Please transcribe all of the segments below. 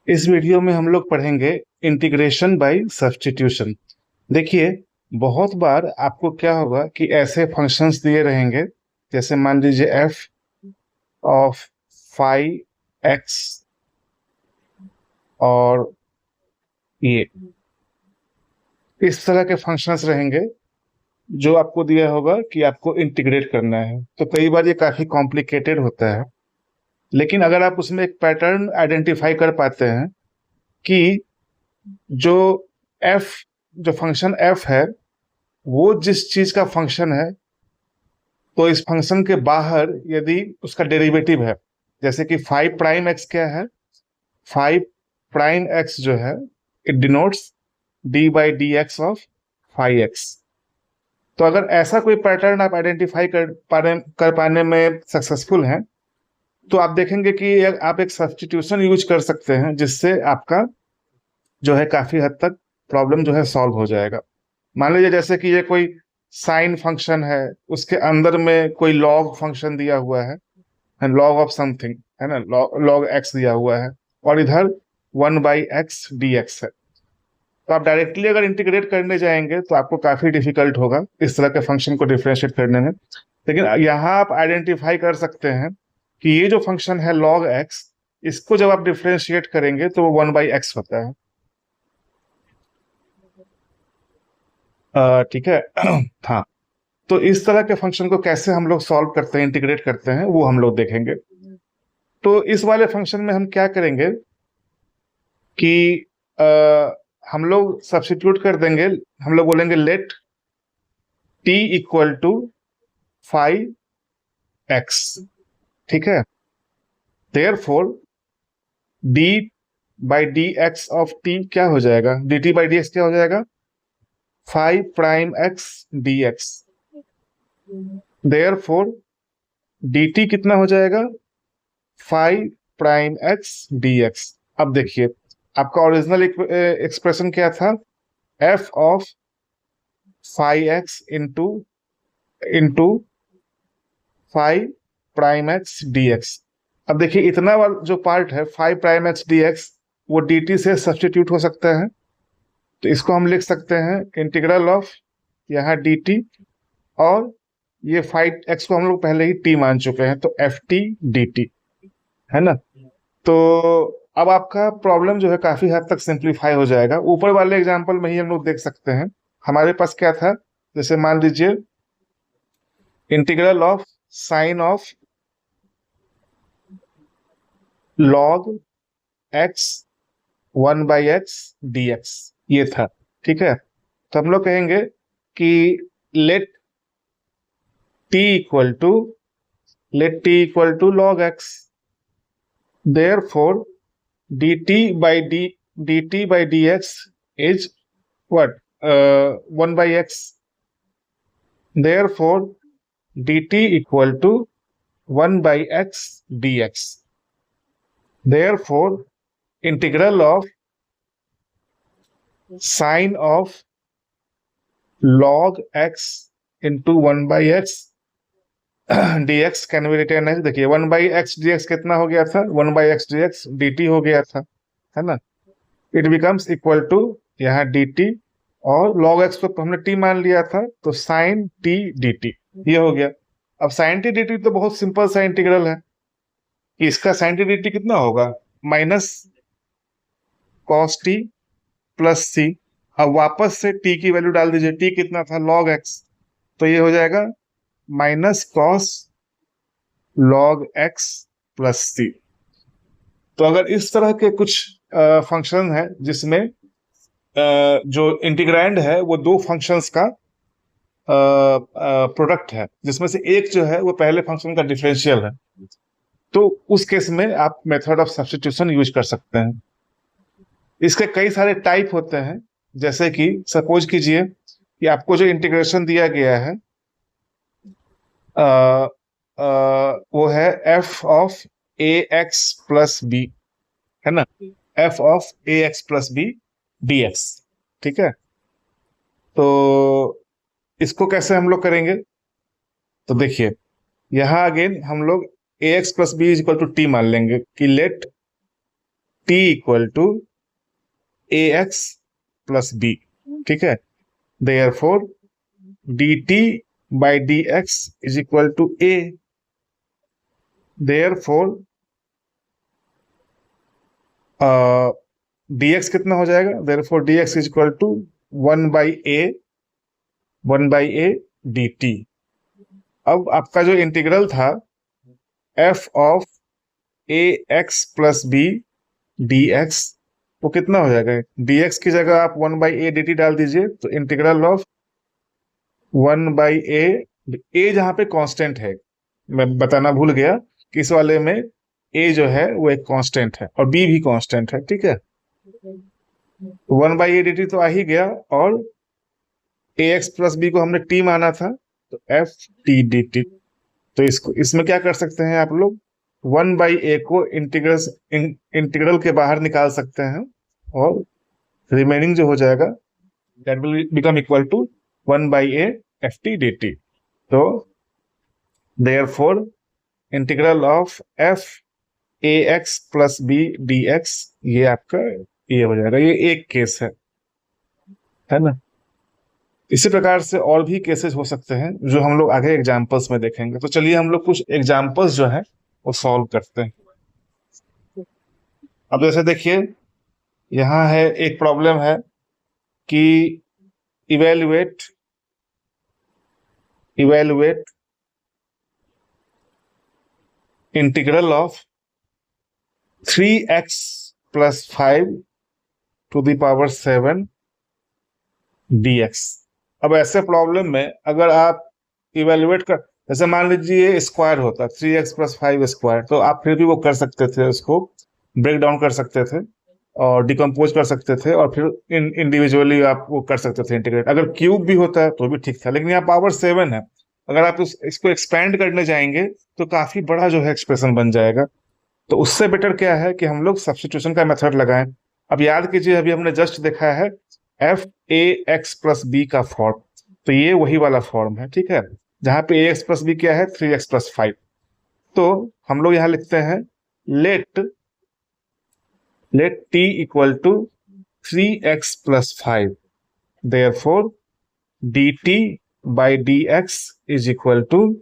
इस वीडियो में हम लोग पढ़ेंगे इंटीग्रेशन बाय सब्स्टिट्यूशन। देखिए, बहुत बार आपको क्या होगा कि ऐसे फंक्शंस दिए रहेंगे, जैसे मान लीजिए एफ ऑफ फाइव एक्स और ये इस तरह के फंक्शंस रहेंगे जो आपको दिया होगा कि आपको इंटीग्रेट करना है। तो कई बार ये काफी कॉम्प्लिकेटेड होता है, लेकिन अगर आप उसमें एक पैटर्न आइडेंटिफाई कर पाते हैं कि जो एफ जो फंक्शन एफ है वो जिस चीज का फंक्शन है, तो इस फंक्शन के बाहर यदि उसका डेरिवेटिव है, जैसे कि फाइव प्राइम एक्स क्या है, फाइव प्राइम एक्स जो है it denotes D by D x of five x. तो अगर ऐसा कोई पैटर्न आप आइडेंटिफाई कर पाने में सक्सेसफुल हैं, तो आप देखेंगे कि आप एक सब्स्टिट्यूशन यूज कर सकते हैं, जिससे आपका जो है काफी हद तक प्रॉब्लम जो है सॉल्व हो जाएगा। मान लीजिए जैसे कि ये कोई साइन फंक्शन है, उसके अंदर में कोई लॉग फंक्शन दिया हुआ है, लॉग ऑफ समथिंग है ना, लॉग एक्स दिया हुआ है, और इधर one by x d x है। तो आप डायरेक्टली अगर इंटीग्रेट करने जाएंगे तो आपको काफी डिफिकल्ट होगा इस तरह के फंक्शन को डिफरेंशिएट करने में। लेकिन यहाँ आप आइडेंटिफाई कर सकते हैं कि ये जो फंक्शन है लॉग एक्स, इसको जब आप डिफरेंशिएट करेंगे तो वो वन बाई एक्स होता है। ठीक है। हाँ, तो इस तरह के फंक्शन को कैसे हम लोग सॉल्व करते हैं, इंटीग्रेट करते हैं, वो हम लोग देखेंगे। तो इस वाले फंक्शन में हम क्या करेंगे कि आ, हम लोग सब्स्टिट्यूट कर देंगे। हम लोग बोलेंगे let T equal to five x. ठीक है, therefore d by D x of t क्या हो जाएगा, d T by D x क्या हो जाएगा, five prime x d x. Therefore D t कितना हो जाएगा, five prime x d x. अब देखिए, आपका ओरिजिनल एक्सप्रेशन क्या था, F of five x into into five prime x d x. अब देखिए, इतना वाला जो पार्ट है five prime x d x, वो डी टी से सब्स्टिट्यूट हो सकता है। तो इसको हम लिख सकते हैं इंटीग्रल ऑफ यहाँ डी टी, और ये फाइव एक्स को हम लोग पहले ही टी मान चुके हैं, तो एफ टी डी टी, है ना। तो अब आपका प्रॉब्लम जो है काफी हद तक सिंप्लीफाई हो जाएगा। ऊपर वाले एग्जांपल में ही हम लोग देख सकते हैं हमारे पास क्या था। जैसे मान लीजिए integral of sine of log x one by x d x, ये था। ठीक है, तो हम लोग कहेंगे कि let T equal to log x, therefore dt by dx is what, 1 by x, therefore dt equal to 1 by x dx, therefore integral of sine of log x into 1 by x dx can be written as, देखिए 1 by x dx कितना हो गया था, 1 by x dx dt हो गया था, है ना। इट बिकम्स इक्वल टू यहाँ dt, और log x को हमने t मान लिया था, तो साइन t dt ये हो गया। अब साइन t dt तो बहुत सिंपल सा इंटीग्रल है कि इसका साइन t dt कितना होगा, minus cos t plus c। अब वापस से t की वैल्यू डाल दीजिए, t कितना था log x, तो ये हो जाएगा minus cos log X plus C. तो अगर इस तरह के कुछ फंक्शन है जिसमें जो इंटीग्रैंड है वो दो फंक्शंस का प्रोडक्ट है, जिसमें से एक जो है वो पहले फंक्शन का डिफरेंशियल है, तो उस केस में आप मेथड ऑफ सब्स्टिट्यूशन यूज कर सकते हैं। इसके कई सारे टाइप होते हैं, जैसे कि सपोज कीजिए कि आपको जो इंटीग्रेशन दिया गया है वो है f of A x plus b, है ना, f of A x plus B D x. ठीक है, तो इसको कैसे हम लोग करेंगे, तो देखिए यहाँ अगेन हम लोग A x plus B is equal to T मान लेंगे कि let T equal to A x plus B, ठीक है। Therefore D T by D x is equal to A, therefore D X कितना हो जाएगा, therefore D x is equal to 1/a D T. अब आपका जो इंटीग्रल था F of A x plus B D x, वो कितना हो जाएगा, डी एक्स की जगह आप 1/a dt डाल दीजिए, तो इंटीग्रल ऑफ 1/a, ए जहां पे कांस्टेंट है, मैं बताना भूल गया कि इस वाले में ए जो है वो एक कांस्टेंट है और बी भी कांस्टेंट है, ठीक है। 1/a dt तो आ ही गया, और ए एक्स प्लस बी को हमने टी माना था, तो एफ टी डी टी। तो इसको इसमें क्या कर सकते हैं आप लोग, 1/a को इंटीग्रल के बाहर निकाल सकते हैं, और रिमेनिंग जो हो जाएगा that will become equal to 1/a F T D T. तो therefore integral of F A x plus B D x, ये आपका ये हो जाएगा। ये एक केस है ना। इसी प्रकार से और भी केसेस हो सकते हैं जो हम लोग आगे एग्जाम्पल्स में देखेंगे। तो चलिए हम लोग कुछ एग्जाम्पल्स जो है वो सॉल्व करते हैं। अब जैसे देखिए यहाँ है एक प्रॉब्लम है कि evaluate integral of 3x plus 5 to the power 7 dx। अब ऐसे प्रॉब्लम में अगर आप इवेल्युएट कर, जैसे मान लीजिए स्क्वायर होता 3x प्लस 5 स्क्वायर, तो आप फिर भी वो कर सकते थे, उसको ब्रेक डाउन कर सकते थे और डिकम्पोज कर सकते थे, और फिर इंडिविजुअली आप वो कर सकते थे इंटीग्रेट। अगर क्यूब भी होता है तो भी ठीक था, लेकिन यहाँ पावर 7 है, अगर आप इसको एक्सपेंड करने जाएंगे तो काफी बड़ा जो है एक्सप्रेशन बन जाएगा। तो उससे बेटर क्या है कि हम लोग सब्स्टिट्यूशन का मेथड लगाएं। अब याद कीजिए अभी हमने जस्ट देखा है एफ ए एक्स प्लस बी का फॉर्म, तो ये वही वाला फॉर्म है, ठीक है, जहां पे ए एक्स प्लस बी क्या है 3x प्लस 5। तो हम लोग यहां लिखते हैं let T equal to 3x plus 5, therefore D T by D x is equal to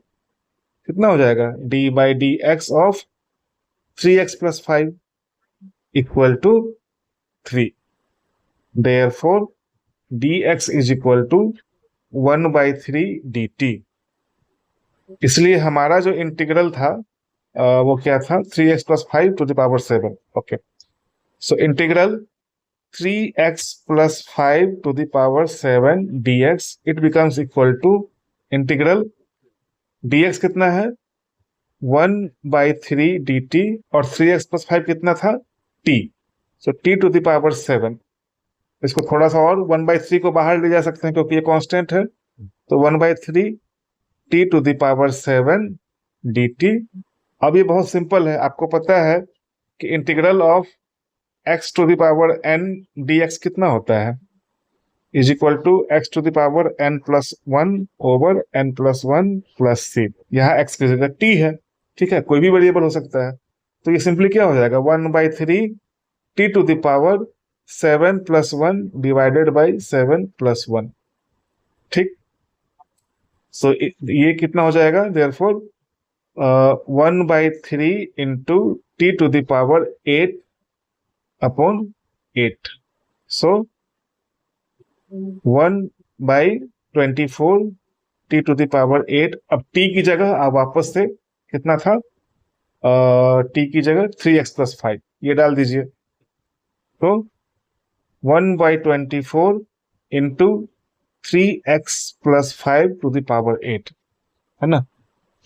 कितना हो जाएगा, d by D x of 3x plus 5 equal to 3, therefore dx is equal to 1/3 dt। इसलिए हमारा जो इंटीग्रल था वो क्या था, 3x plus 5 to the power 7। Okay, so integral 3x plus 5 to the power 7 dx, it becomes equal to integral dx कितना है 1/3 dt, और 3x प्लस 5 कितना था t, so t to the power 7। इसको थोड़ा सा और 1/3 को बाहर ले जा सकते हैं क्योंकि ये कांस्टेंट है, तो 1/3 t to the power 7 dt। अब ये बहुत सिंपल है, आपको पता है कि integral of x to the power n dx कितना होता है, is equal to x to the power n plus 1 over n plus 1 plus c। यहाँ x की जगह t है, ठीक है, कोई भी वेरिएबल हो सकता है। तो ये सिंपली क्या हो जाएगा 1/3 t to the power 7 plus 1 divided by 7 plus 1, ठीक। सो ये कितना हो जाएगा, therefore 1/3 into t to the power 8 upon 8, so 1/24 t to the power 8। अब टी की जगह आप वापस से कितना था, टी की जगह 3x प्लस 5 ये डाल दीजिए, तो 1/24 into 3x plus 5 to the power 8, है ना।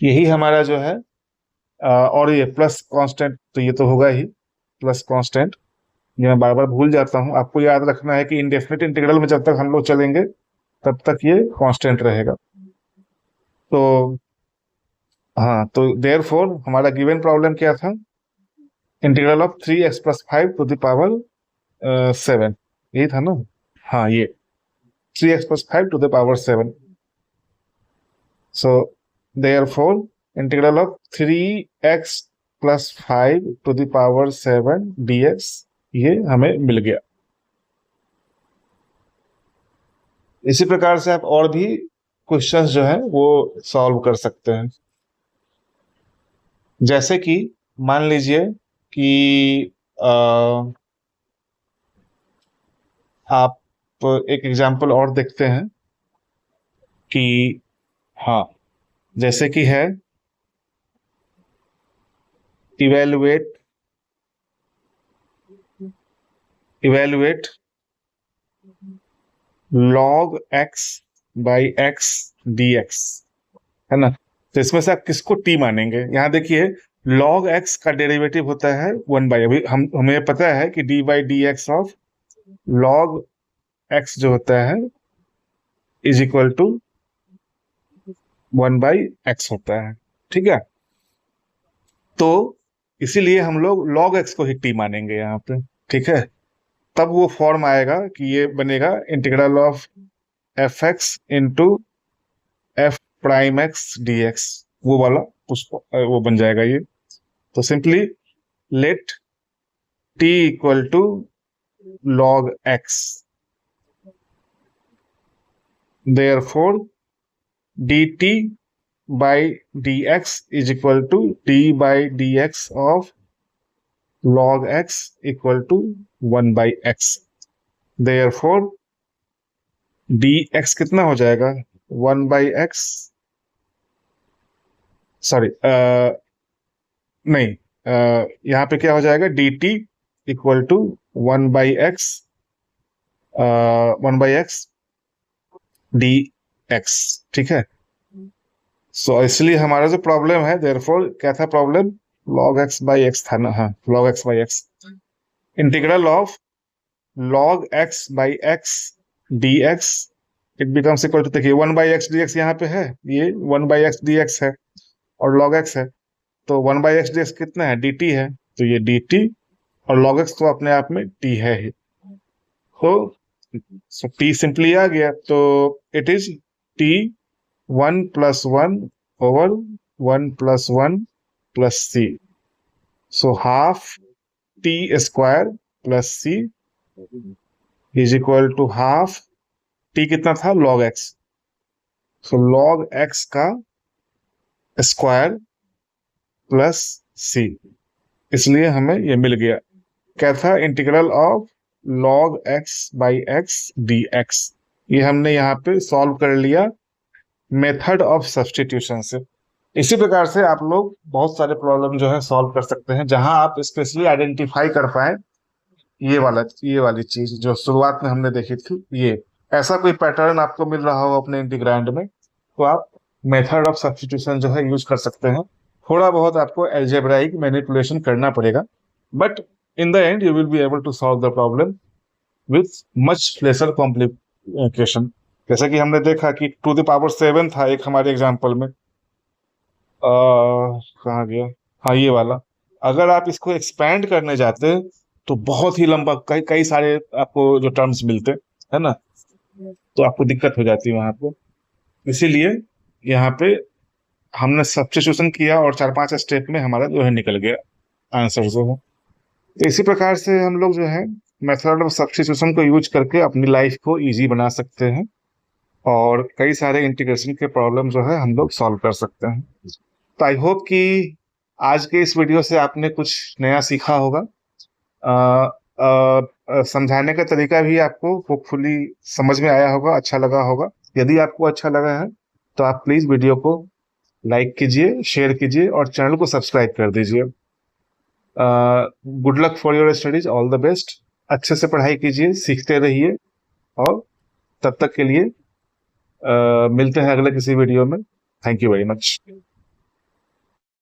यही हमारा जो है और ये प्लस कांस्टेंट, तो ये तो होगा ही प्लस कांस्टेंट, ये मैं बार बार भूल जाता हूं। आपको याद रखना है कि इंडेफिनिट इंटीग्रल में जब तक हम लोग चलेंगे तब तक ये कांस्टेंट रहेगा। तो हाँ, तो देयरफॉर हमारा गिवन प्रॉब्लम क्या था, integral of 3x plus 5 to the power 7, यही था ना। हाँ, ये 3x plus 5 to the power 7। So therefore integral of 3x+5⁷ ये हमें मिल गया। इसी प्रकार से आप और भी क्वेश्चंस जो है वो सॉल्व कर सकते हैं। जैसे कि मान लीजिए कि आप एक एग्जाम्पल और देखते हैं कि हाँ, जैसे कि है evaluate log x by x dx, है ना। तो इसमें से आप किसको t मानेंगे? यहाँ देखिए log x का डेरिवेटिव होता है 1/, अभी हमें पता है कि d by dx of log x जो होता है इज इक्वल टू 1/x होता है, ठीक है। तो इसीलिए हम लोग log x को ही t मानेंगे यहाँ पे, ठीक है। तब वो फॉर्म आएगा कि ये बनेगा integral of f x into f prime x d x, वो वाला वो बन जाएगा ये। तो simply let T equal to log x, therefore D T by D x is equal to d by D x of log x equal to 1/x, therefore dx कितना हो जाएगा 1/x, सॉरी नहीं, यहाँ पे क्या हो जाएगा dt equal to 1/x 1/x dx, ठीक है। सो इसलिए हमारा जो प्रॉब्लम है, देयरफॉर क्या था problem, log x by x था ना, हाँ log x by x, integral of log x by x dx it becomes equal to, देखिए 1/x dx यहाँ पे है, ये 1/x dx है और log x है, तो 1/x dx कितना है dt है, तो ये dt और log x तो अपने आप में t है ही, तो t सिंपली आ गया, तो it is t 1 + 1 over 1 + 1 plus c, so half t square plus c is equal to half t कितना था log x, so log x का स्क्वायर प्लस c, इसलिए हमें ये मिल गया। क्या था integral of log x by x dx, ये हमने यहाँ पे सॉल्व कर लिया मेथड ऑफ सब्स्टिट्यूशन से। इसी प्रकार से आप लोग बहुत सारे प्रॉब्लम जो है सॉल्व कर सकते हैं, जहां आप स्पेशली आइडेंटिफाई कर पाए ये वाली चीज जो शुरुआत में हमने देखी थी, ये ऐसा कोई पैटर्न आपको मिल रहा हो अपने इंटीग्रैंड में, तो आप मेथड ऑफ सब्स्टिट्यूशन जो है यूज कर सकते हैं। थोड़ा बहुत आपको एल्जेब्राइक मैनिपुलेशन करना पड़ेगा, but in the end you will be able to solve the problem with much lesser complication. जैसा कि हमने देखा कि 2⁻7 था एक हमारे एग्जाम्पल में, कहाँ गया, हाँ ये वाला, अगर आप इसको एक्सपैंड करने जाते तो बहुत ही लंबा कई कई सारे आपको जो टर्म्स मिलते है ना, तो आपको दिक्कत हो जाती है वहां पे। इसीलिए यहाँ पे हमने सब्स्टिट्यूशन किया और 4-5 स्टेप में हमारा जो है निकल गया आंसर जो है। तो इसी प्रकार से हम लोग जो है मेथड ऑफ सब्स्टिट्यूशन को यूज करके अपनी लाइफ को इजी बना सकते हैं और कई सारे इंटीग्रेशन के प्रॉब्लम जो है हम लोग सॉल्व कर सकते हैं। तो आई होप कि आज के इस वीडियो से आपने कुछ नया सीखा होगा, समझाने का तरीका भी आपको होपफुली समझ में आया होगा, अच्छा लगा होगा। यदि आपको अच्छा लगा है तो आप प्लीज वीडियो को लाइक कीजिए, शेयर कीजिए और चैनल को सब्सक्राइब कर दीजिए। Good luck for your studies, all the best, अच्छे से पढ़ाई कीजिए, सीखते रहिए और तब तक के लिए मिलते हैं अगले किसी वीडियो में। Thank you very much.